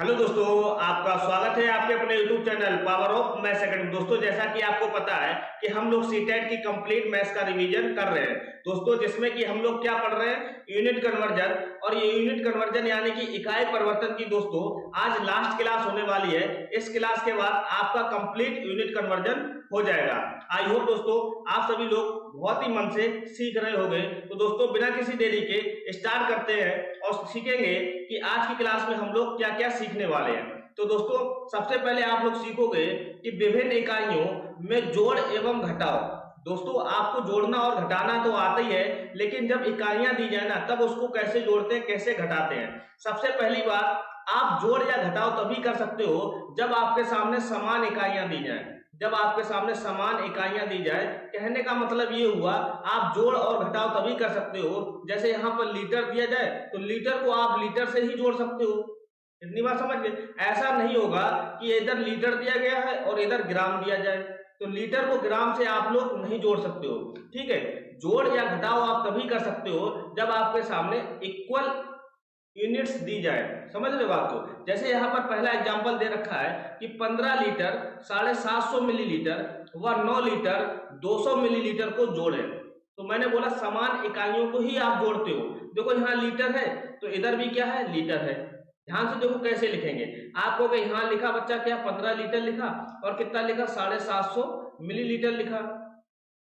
Hello दोस्तों, आपका स्वागत है आपके अपने YouTube channel power of maths academy. दोस्तों, जैसा कि आपको पता है कि हम लोग सीटेट की कंप्लीट मैथ्स का रिवीजन कर रहे हैं दोस्तों, जिसमें कि हम लोग क्या पढ़ रहे हैं, यूनिट कन्वर्जन। और ये यूनिट कन्वर्जन यानी कि इकाई परिवर्तन की दोस्तों आज लास्ट क्लास होने वाली है। इस क्लास के बाद आपका कंप्लीट यूनिट कन्वर्जन हो जाएगा। आई होप दोस्तों आप सभी लोग बहुत ही मन से सीख रहे होंगे। तो दोस्तों बिना किसी देरी के स्टार्ट करते हैं और सीखेंगे कि आज की क्लास में हम लोग क्या क्या सीखने वाले हैं। तो दोस्तों सबसे पहले आप लोग सीखोगे कि विभिन्न इकाइयों में जोड़ एवं घटाव। दोस्तों आपको जोड़ना और घटाना तो आता ही है, लेकिन जब इकाइयां दी जाए ना तब उसको कैसे जोड़ते हैं, कैसे घटाते हैं। सबसे पहली बात, आप जोड़ या घटाव तभी कर सकते हो जब आपके सामने समान इकाइयां दी जाए। जब आपके सामने समान इकाइयां दी जाए, कहने का मतलब ये हुआ आप जोड़ और घटाव तभी कर सकते हो। जैसे यहाँ पर लीटर दिया जाए तो लीटर को आप लीटर से ही जोड़ सकते हो। इतनी बात समझ गए। ऐसा नहीं होगा कि इधर लीटर दिया गया है और इधर ग्राम दिया जाए, तो लीटर को ग्राम से आप लोग नहीं जोड़ सकते हो। ठीक है, जोड़ या घटाव आप तभी कर सकते हो जब आपके सामने इक्वल यूनिट्स दी जाए। समझ रहे हो बात को। जैसे यहाँ पर पहला एग्जांपल दे रखा है कि 15 लीटर 750 मिलीलीटर व 9 लीटर 200 मिलीलीटर को जोड़े। तो मैंने बोला समान इकाइयों को ही आप जोड़ते हो। देखो यहाँ लीटर है तो इधर भी क्या है, लीटर है। ध्यान से देखो कैसे लिखेंगे। आपको यहाँ लिखा बच्चा क्या, 15 लीटर लिखा और कितना लिखा, 750 मिलीलीटर लिखा।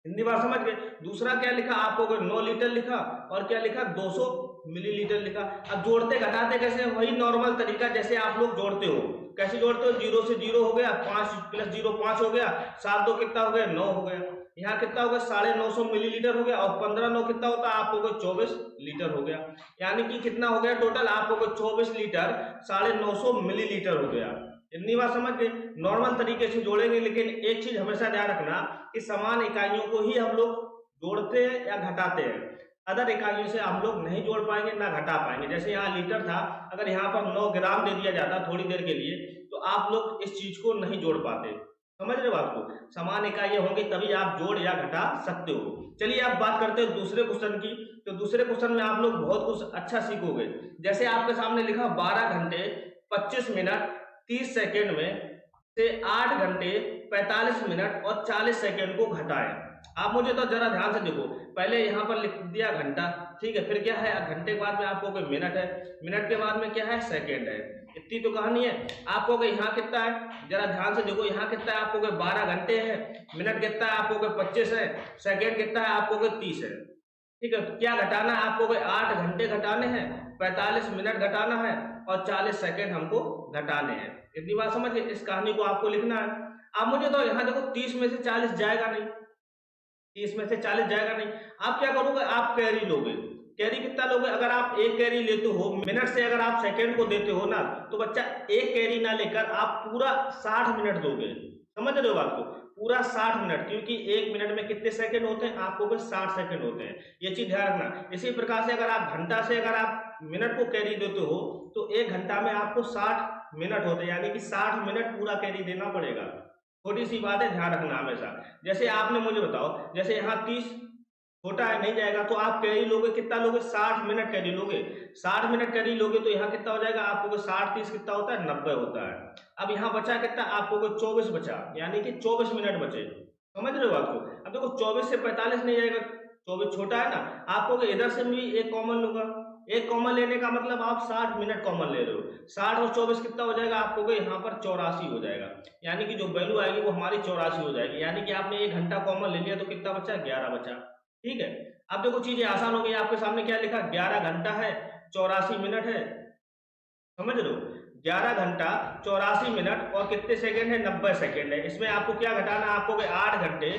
हिंदी बात समझ गए। दूसरा क्या लिखा आपको, 9 लीटर लिखा और क्या लिखा, 200 मिलीलीटर लिखा। अब जोड़ते घटाते कैसे, वही नॉर्मल तरीका जैसे आप लोग जोड़ते हो। कैसे जोड़ते हो, 0 से 0 हो गया, 5 प्लस 0 5 हो गया, 7 2 कितना हो गया, 9 हो गया। यहाँ कितना हो गया, 950 मिलीलीटर हो गया और 15 9 कितना होता है आपको, 24 लीटर हो गया। यानी कि कितना हो गया टोटल आपको, 24 लीटर 950 मिलीलीटर हो गया। इतनी बात समझ गए। नॉर्मल तरीके से जोड़ेंगे, लेकिन एक चीज हमेशा ध्यान रखना कि समान इकाइयों को ही हम लोग जोड़ते हैं या घटाते हैं। अदर इकाइयों से हम लोग नहीं जोड़ पाएंगे ना घटा पाएंगे। जैसे यहाँ लीटर था, अगर यहाँ पर 9 ग्राम दे दिया जाता थोड़ी देर के लिए तो आप लोग इस चीज को नहीं जोड़ पाते। समझ रहे हो बात को। समान इकाइयां होंगी तभी आप जोड़ या घटा सकते हो। चलिए आप बात करते हैं दूसरे क्वेश्चन की। तो दूसरे क्वेश्चन में आप लोग बहुत कुछ अच्छा सीखोगे। जैसे आपके सामने लिखा 12 घंटे 25 मिनट 30 सेकेंड में से 8 घंटे 45 मिनट और 40 सेकेंड को घटाएं। आप मुझे तो जरा ध्यान से देखो। पहले यहाँ पर लिख दिया घंटा, ठीक है, फिर क्या है, घंटे के बाद में आपको कोई मिनट है, मिनट के बाद में क्या है, सेकेंड है। इतनी तो कहानी है। आपको कोई यहाँ कितना है, जरा ध्यान से देखो। यहाँ कितना है आपको, कोई 12 घंटे है। मिनट कितना है आपको, कोई 25 है। सेकेंड कितना है आपको, कोई 30 है। ठीक है, तो क्या घटाना है आपको, कोई 8 घंटे घटाने हैं, 45 मिनट घटाना है और 40 सेकेंड हमको घटाने हैं। इतनी बात समझ गए। इस कहानी को आपको लिखना है। आप मुझे तो यहाँ देखो 30 में से 40 जाएगा नहीं, 30 में से 40 जाएगा नहीं। आप क्या करोगे, आप कैरी लोगे। कैरी कितना लोगे, अगर आप एक कैरी लेते हो मिनट से, अगर आप सेकंड को देते हो ना, तो बच्चा एक कैरी ना लेकर आप पूरा 60 मिनट दोगे। समझ रहे हो बात को, पूरा 60 मिनट, क्योंकि एक मिनट में कितने सेकंड होते हैं आपको, 60 सेकंड होते हैं। ये चीज ध्यान रखना। इसी प्रकार से अगर आप घंटा से अगर आप मिनट को कैरी देते हो तो एक घंटा में आपको 60 मिनट होते हैं, यानी कि 60 मिनट पूरा कैरी देना पड़ेगा। छोटी सी बात है, ध्यान रखना हमेशा। जैसे आपने मुझे बताओ, जैसे यहाँ 30 छोटा है, नहीं जाएगा, तो आप कैरी लोगे कितना लोगे, 60 मिनट कैरी लोगे। 60 मिनट कैरी लोगे तो यहाँ कितना हो जाएगा आपको, 60 30 कितना होता है, 90 होता है। अब यहाँ बचा कितना आपको, 24 बचा, यानी कि 24 मिनट बचे। समझ रहे हो बात को। अब देखो 24 से 45 नहीं जाएगा, 24 छोटा है ना, आपको इधर से भी एक कॉमन लूंगा। एक कॉमन लेने का मतलब आप 60 मिनट कॉमन ले रहे हो। 60 और 24 कितना हो जाएगा आपको, यहाँ पर 84 हो जाएगा। यानी कि जो वैल्यू आएगी वो हमारी 84 हो जाएगी। यानी कि आपने 1 घंटा कॉमन ले लिया तो कितना बचा, 11 बचा। ठीक है, अब देखो चीजें आसान हो गई। आपके सामने क्या लिखा, 11 घंटा है 84 मिनट है। समझ लो, 11 घंटा 84 मिनट और कितने सेकंड है, 90 सेकंड है। इसमें आपको क्या घटाना है, आपको 8 घंटे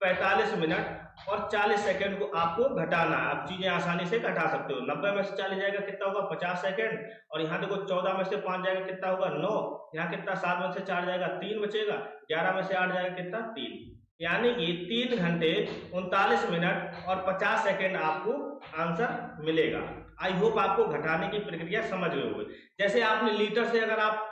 45 मिनट और 40 सेकंड को आपको घटाना है। आप चीजें आसानी से घटा सकते हो। 90 में से 40 जाएगा कितना होगा, 50 सेकंड। और यहाँ देखो 14 में से 5 जाएगा कितना होगा, 9। यहाँ कितना, 7 में से 4 जाएगा 3 बचेगा। 11 में से 8 जाएगा कितना, 3। यानी कि 3 घंटे 39 मिनट और 50 सेकंड आपको आंसर मिलेगा। आई होप आपको घटाने की प्रक्रिया समझ गए होंगे। जैसे आपने लीटर से अगर आप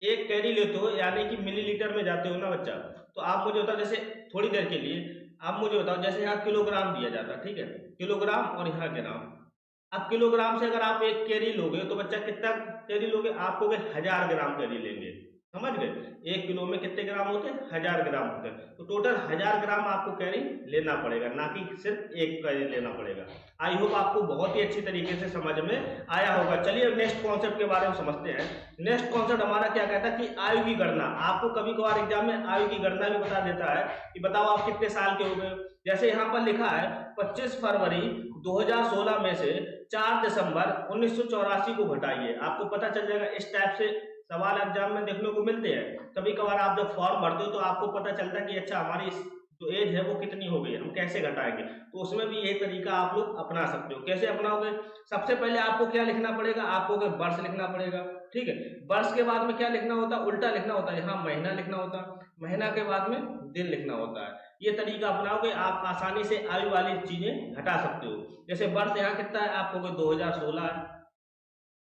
एक कैरी लेते हो, यानी कि मिलीलीटर में जाते हो ना बच्चा, तो आप मुझे बताओ, जैसे थोड़ी देर के लिए आप मुझे बताओ, जैसे यहाँ किलोग्राम दिया जाता है, ठीक है, किलोग्राम और यहाँ ग्राम। अब किलोग्राम से अगर आप 1 कैरी लोगे तो बच्चा कितना कैरी लोगे, आप लोगे 1000 ग्राम कैरी लेंगे, समझ गए। 1 किलो में कितने ग्राम होते हैं, 1000 ग्राम होते हैं, तो टोटल 1000 ग्राम आपको कैरी लेना पड़ेगा, ना कि सिर्फ 1 कैरी लेना पड़ेगा। आई होप आपको बहुत ही अच्छी तरीके से समझ में आया होगा। चलिए नेक्स्ट कॉन्सेप्ट के बारे में समझते हैं। नेक्स्ट कॉन्सेप्ट हमारा क्या कहता है कि आयु की गणना। आपको कभी कभार एग्जाम में आयु की गणना भी बता देता है कि बताओ आप कितने साल के हो गए। जैसे यहाँ पर लिखा है 25 फरवरी 2016 में से 4 दिसंबर 1984 को घटाइए। आपको पता चल जाएगा, इस टाइप से सवाल एग्जाम में देखने को मिलते हैं। कभी कभार आप जब फॉर्म भरते हो तो आपको पता चलता है कि अच्छा हमारी जो एज है वो कितनी हो गई है, हम कैसे घटाएंगे। तो उसमें भी यही तरीका आप लोग अपना सकते हो। कैसे अपनाओगे, सबसे पहले आपको क्या लिखना पड़ेगा, आपको वर्ष लिखना पड़ेगा, ठीक है। वर्ष के बाद में क्या लिखना होता है, उल्टा लिखना होता है, यहाँ महीना लिखना होता है, महीना के बाद में दिन लिखना होता है। ये तरीका अपनाओगे आप आसानी से आयु वाली चीजें घटा सकते हो। जैसे वर्ष यहाँ कितना है, आपको 2016 है,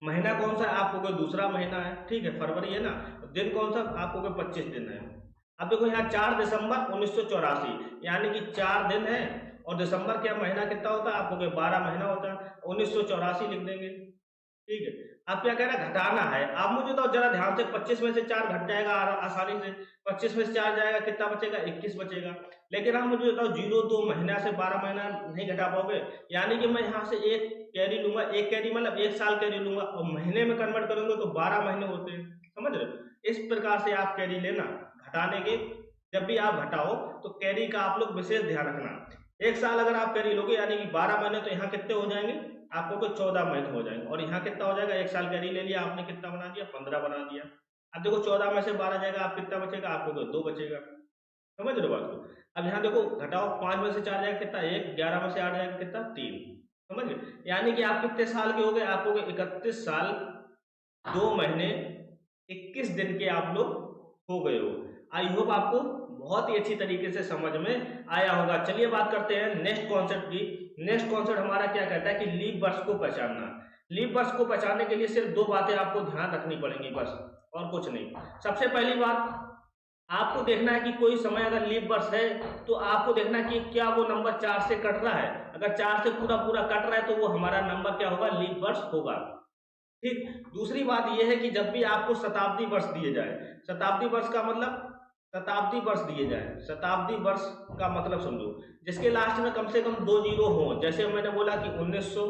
महीना कौन सा है, आपको दूसरा महीना है, ठीक है, फरवरी है ना, दिन कौन सा, आपको 25 दिन है। अब देखो यहाँ 4 दिसंबर 1984 यानी कि 4 दिन है, और दिसंबर क्या महीना कितना होता है, आपको 12 महीना होता है, 1984 लिख देंगे, ठीक है। अब क्या कह रहा है, घटाना है। आप मुझे तो जरा ध्यान से, 25 में से 4 घट जाएगा आसानी से, 25 में से 4 जाएगा, कितना बचेगा, 21 बचेगा। लेकिन आप मुझे बताओ 0-2 महीना से 12 महीना नहीं घटा पाओगे, यानी कि मैं यहाँ से 1 कैरी लूंगा, 1 कैरी मतलब 1 साल कैरी लूंगा, और महीने में कन्वर्ट करूंगा तो 12 महीने होते हैं, समझ रहे हो। इस प्रकार से आप कैरी लेना घटाने के। जब भी आप घटाओ तो कैरी का आप लोग विशेष ध्यान रखना। 1 साल अगर आप कैरी लोगे यानी कि 12 महीने, तो यहाँ कितने हो जाएंगे, आपको कोई 14 महीने हो जाएंगे। और यहाँ कितना हो जाएगा, 1 साल कैरी ले लिया आपने, कितना बना दिया, 15 बना दिया। अब देखो 14 में से 12 जाएगा, आप कितना बचेगा, आपको 2 बचेगा, समझ रहे हो बात को। अब यहाँ देखो घटाओ, 5 में से 4 जाएगा कितना, 1, 11 में से 8 जाएगा कितना, 3, समझ गए। यानी कि आप कितने साल के हो गए, आपको 31 साल 2 महीने 21 दिन के आप लोग हो गए हो। आई होप आपको बहुत ही अच्छी तरीके से समझ में आया होगा। चलिए बात करते हैं नेक्स्ट कॉन्सेप्ट की। नेक्स्ट कॉन्सेप्ट हमारा क्या कहता है कि लीप वर्ष को पहचानना। लीप वर्ष को पहचानने के लिए सिर्फ 2 बातें आपको ध्यान रखनी पड़ेंगी बस, और कुछ नहीं। सबसे पहली बात, आपको देखना है कि कोई समय अगर लीप वर्ष है तो आपको देखना है कि क्या वो नंबर 4 से कट रहा है। अगर 4 से पूरा पूरा कट रहा है तो वो हमारा नंबर क्या होगा, लीप वर्ष होगा, ठीक। दूसरी बात यह है कि जब भी आपको शताब्दी वर्ष दिए जाए, शताब्दी वर्ष का मतलब, शताब्दी वर्ष दिए जाए, शताब्दी वर्ष का मतलब समझो जिसके लास्ट में कम से कम 2 जीरो हो। जैसे मैंने बोला कि 1900,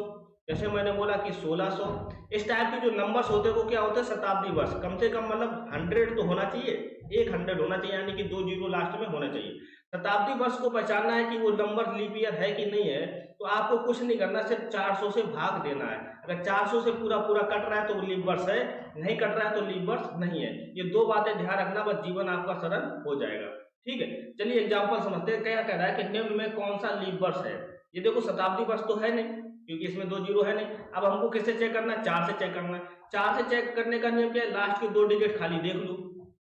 जैसे मैंने बोला कि 1600, इस टाइप के जो नंबर्स होते हैं वो क्या होते हैं, शताब्दी वर्ष। कम से कम मतलब 100 तो होना चाहिए, 100 होना चाहिए, यानी कि 2 जीरो लास्ट में होना चाहिए। शताब्दी वर्ष को पहचानना है कि वो नंबर लीप ईयर है कि नहीं है, तो आपको कुछ नहीं करना, सिर्फ 400 से भाग देना है। अगर 400 से पूरा पूरा कट रहा है तो वो लीप वर्ष है, नहीं कट रहा है तो लीप वर्ष नहीं है। ये 2 बातें ध्यान रखना, बस जीवन आपका सरल हो जाएगा, ठीक है। चलिए एग्जाम्पल समझते हैं। क्या कह रहा है कि निम्न में कौन सा लीप वर्ष है। ये देखो शताब्दी वर्ष तो है नहीं, क्योंकि इसमें 2 जीरो है नहीं। अब हमको किससे चेक करना है, 4 से चेक करना है। 4 से चेक करने का नियम क्या है, लास्ट के 2 डिजिट खाली देख लो।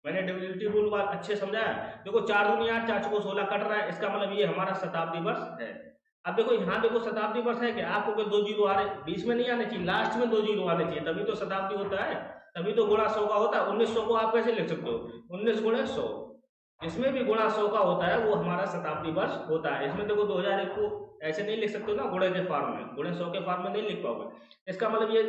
मैंने डिविजिबिलिटी रूल बात अच्छे समझाया। देखो 4 दूनी 8, 4 चौको 16 कट रहा है, इसका मतलब ये हमारा शताब्दी वर्ष है। अब देखो यहाँ देखो शताब्दी वर्ष है कि आपको 2 जीरो आ रहे, बीच में नहीं आने चाहिए, लास्ट में 2 जीरो आने चाहिए, तभी तो शताब्दी होता है, तभी तो गुणा 100 का होता है। 1900 को आप कैसे लिख सकते हो, 19 गुणे 100, इसमें भी गुणा 100 का होता है, वो हमारा शताब्दी वर्ष होता है। इसमें देखो 2001 को ऐसे नहीं लिख सकते हो ना, गुणे के फॉर्म में, गुणे 100 के फॉर्म में नहीं लिख पाओगे। इसका मतलब ये,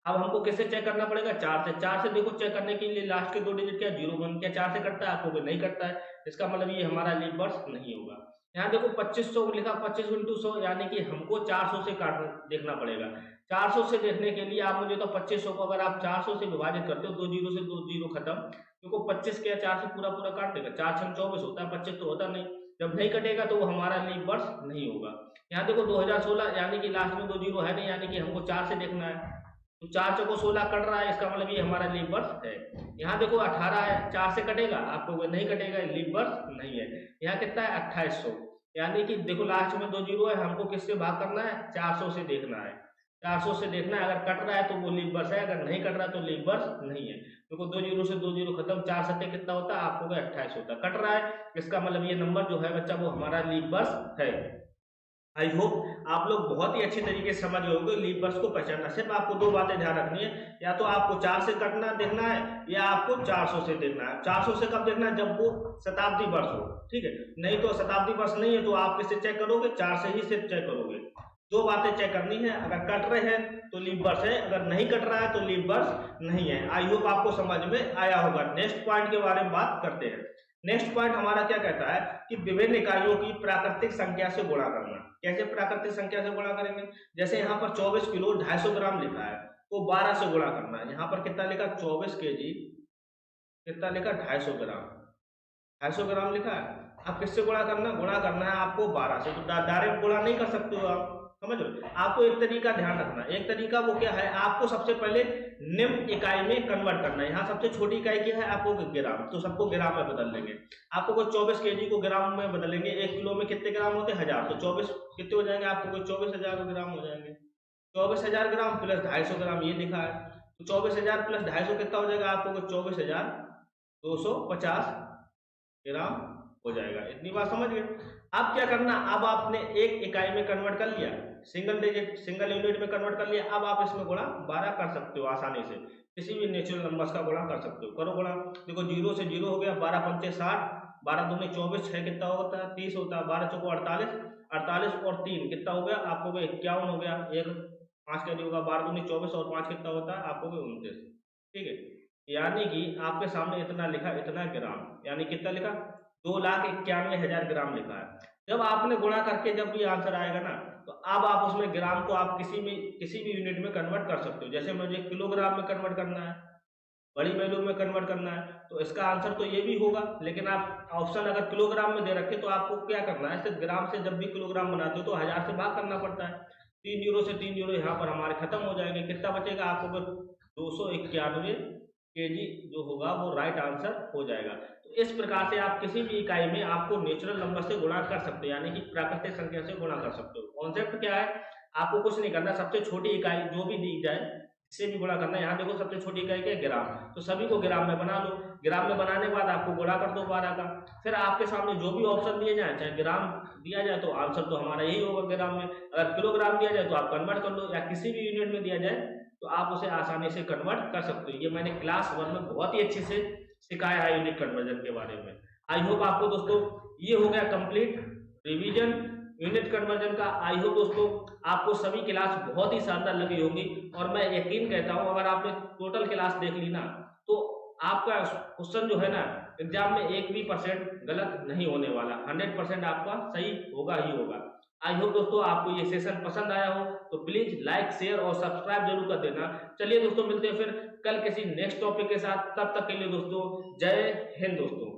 अब हमको किससे चेक करना पड़ेगा, 4 से। 4 से देखो चेक करने के लिए लास्ट के 2 डिजिट क्या 0 क्या 4 से कटता है, आपको नहीं कटता है, इसका मतलब ये हमारा लीप वर्ष नहीं होगा। यहाँ देखो 2500 लिखा, 25 × 100 यानी कि हमको 400 से काट देखना पड़ेगा। 400 से देखने के लिए आप मुझे तो 2500 को अगर आप 400 से विभाजित करते हो, 2 जीरो से 2 जीरो खत्म, क्योंकि 25 क्या 4 से पूरा पूरा काट देगा, 4 6 24 होता है, 25 तो होता नहीं। जब नहीं कटेगा तो वो हमारा लीप वर्ष नहीं होगा। यहाँ देखो 2016 यानी कि लास्ट में 2 जीरो है नहीं, यानी कि हमको 4 से देखना है, तो 4 चौको 16 कट रहा है, इसका मतलब ये हमारा लीप वर्ष है। यहाँ देखो 18 है, 4 से कटेगा, आपको नहीं कटेगा, लीप वर्ष नहीं है। यहाँ कितना है 2800, यानी कि देखो लास्ट में 2 जीरो है, हमको किससे भाग करना है, 400 से देखना है, 400 से देखना है। अगर कट रहा है तो वो लीप वर्ष है, अगर नहीं कट रहा है तो लीप वर्ष नहीं है। देखो 2 जीरो से 2 जीरो खत्म, 4 सत्ते कितना होता है, आपको 28 होता है, कट रहा है, इसका मतलब ये नंबर जो है बच्चा वो हमारा लीप वर्ष है। आई होप आप लोग बहुत ही अच्छी तरीके से समझ गए होंगे लीप वर्ष को पहचानना। सिर्फ आपको 2 बातें ध्यान रखनी है, या तो आपको 4 से कटना देखना है, या आपको 400 से देखना है। 400 से कब देखना है, जब वो शताब्दी वर्ष हो, ठीक है। नहीं तो शताब्दी वर्ष नहीं है तो आप किससे चेक करोगे, 4 से ही सिर्फ चेक करोगे। दो बातें चेक करनी है, अगर कट रहे हैं तो लीव वर्ड्स है, अगर नहीं कट रहा है तो लीव वर्ड्स नहीं है। आई होप आपको समझ में आया होगा। नेक्स्ट पॉइंट के बारे में बात करते हैं। नेक्स्ट पॉइंट हमारा क्या कहता है कि विभिन्न इकाइयों की प्राकृतिक संख्या से गुणा करना। कैसे प्राकृतिक संख्या से गुणा करेंगे? जैसे यहाँ पर 24 किलो 250 ग्राम लिखा है, तो 12 से गुणा करना है। यहाँ पर कितना लिखा? 24 केजी, कितना लिखा? 250 ग्राम, 250 ग्राम लिखा है। अब किससे गुणा करना? गुणा करना है आपको 12 से। तो डायरेक्ट गुणा नहीं कर सकते हो आप, समझ लो। आपको एक तरीका ध्यान रखना है। एक तरीका वो क्या है, आपको सबसे पहले निम्न इकाई में कन्वर्ट करना है। यहाँ सबसे छोटी इकाई क्या है आपको? ग्राम, तो सबको ग्राम में बदल लेंगे। आपको 24 केजी को ग्राम में बदलेंगे। 1 किलो में कितने ग्राम होते हैं? 1000, तो 24 कितने हो जाएंगे आपको? 24,000 ग्राम हो जाएंगे। 24,000 ग्राम प्लस 250 ग्राम ये लिखा है, तो 24,000 प्लस 250 कितना हो जाएगा आपको? 24,250 ग्राम हो जाएगा। इतनी बात समझ गए। अब क्या करना? अब आपने एक इकाई में कन्वर्ट कर लिया, सिंगल यूनिट में कन्वर्ट कर लिया। अब आप इसमें गुणा 12 कर सकते हो आसानी से, किसी भी नेचुरल नंबर्स का गुणा कर सकते हो। करो गुणा। देखो 0 से 0 हो गया, 12 पंचे 60, 12 दूनी 24, 6 कितना होता है? 30 होता है, 12 चौको 48, 48 और 3 कितना हो गया आपको? 51 हो गया। एक 5 कैरी होगा, 12 दूनी 24 और 5 कितना होता है आपको? 29। ठीक है, यानी कि आपके सामने इतना लिखा, इतना ग्राम, यानी कितना लिखा? 2,91,000 ग्राम लिखा है। जब आपने गुणा करके जब भी आंसर आएगा ना, तो अब आप उसमें ग्राम को आप किसी भी यूनिट में कन्वर्ट कर सकते हो। जैसे मुझे किलोग्राम में कन्वर्ट करना है, बड़ी वैल्यू में कन्वर्ट करना है, तो इसका आंसर तो ये भी होगा। लेकिन आप ऑप्शन अगर किलोग्राम में दे रखे तो आपको क्या करना है? सिर्फ ग्राम से जब भी किलोग्राम बनाते हो तो 1000 से भाग करना पड़ता है। 3 यूरो से 3 यूरो यहाँ पर हमारे खत्म हो जाएंगे। कितना बचेगा आपको? 291 केजी जो होगा वो राइट आंसर हो जाएगा। तो इस प्रकार से आप किसी भी इकाई में आपको नेचुरल नंबर से गुणा कर सकते हो, यानी कि प्राकृतिक संख्या से गुणा कर सकते हो। कॉन्सेप्ट क्या है? आपको कुछ नहीं करना, सबसे छोटी इकाई जो भी दी जाए इससे भी गुणा करना है। यहाँ देखो सबसे छोटी इकाई क्या है? ग्राम, तो सभी को ग्राम में बना लो। ग्राम में बनाने के बाद आपको गुणा कर दो 12 का। फिर आपके सामने जो भी ऑप्शन दिए जाए, चाहे ग्राम दिया जाए तो आंसर तो हमारा यही होगा ग्राम में, अगर किलोग्राम दिया जाए तो आप कन्वर्ट कर लो, या किसी भी यूनिट में दिया जाए तो आप उसे आसानी से कन्वर्ट कर सकते हो। ये मैंने क्लास 1 में बहुत ही अच्छे से सिखाया है यूनिट कन्वर्जन के बारे में। आई होप आपको दोस्तों ये हो गया कंप्लीट रिवीजन यूनिट कन्वर्जन का। आई होप दोस्तों आपको सभी क्लास बहुत ही शानदार लगी होंगी, और मैं यकीन कहता हूं अगर आपने टोटल क्लास देख ली ना, तो आपका क्वेश्चन जो है ना एग्जाम में 1% भी गलत नहीं होने वाला, 100% आपका सही होगा ही होगा। आई होप दोस्तों आपको ये सेशन पसंद आया हो, तो प्लीज लाइक, शेयर और सब्सक्राइब जरूर कर देना। चलिए दोस्तों, मिलते हैं फिर कल किसी नेक्स्ट टॉपिक के साथ। तब तक के लिए दोस्तों जय हिंद दोस्तों।